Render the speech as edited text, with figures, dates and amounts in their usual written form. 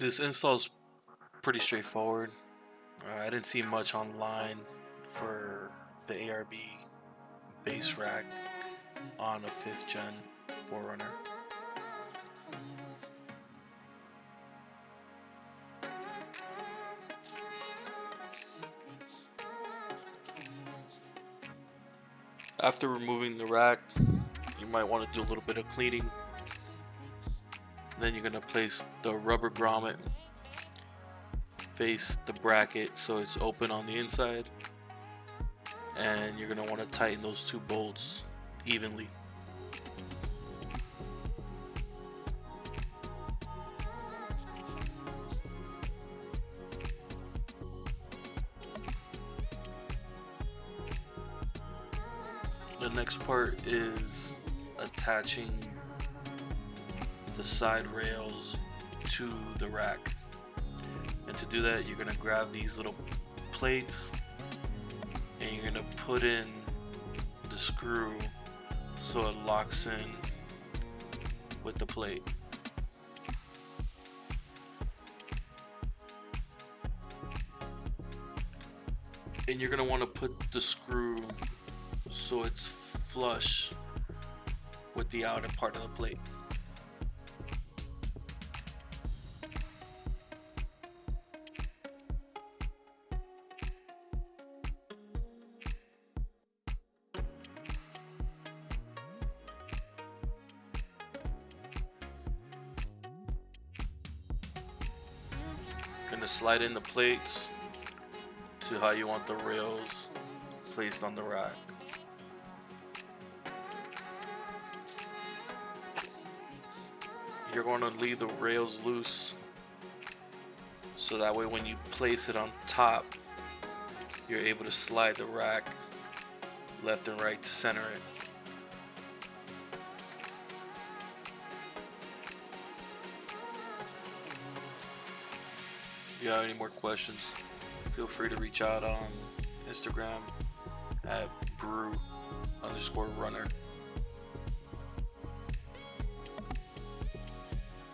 This install is pretty straightforward. I didn't see much online for the ARB base rack on a 5th gen 4Runner. After removing the rack, you might want to do a little bit of cleaning. Then you're going to place the rubber grommet face the bracket so it's open on the inside, and you're going to want to tighten those two bolts evenly. The next part is attaching the side rails to the rack. And to do that, you're going to grab these little plates and you're going to put in the screw so it locks in with the plate. And you're going to want to put the screw so it's flush with the outer part of the plate. Gonna slide in the plates to how you want the rails placed on the rack. You're going to leave the rails loose so that way when you place it on top, you're able to slide the rack left and right to center it. If you have any more questions, feel free to reach out on Instagram at brew_runner.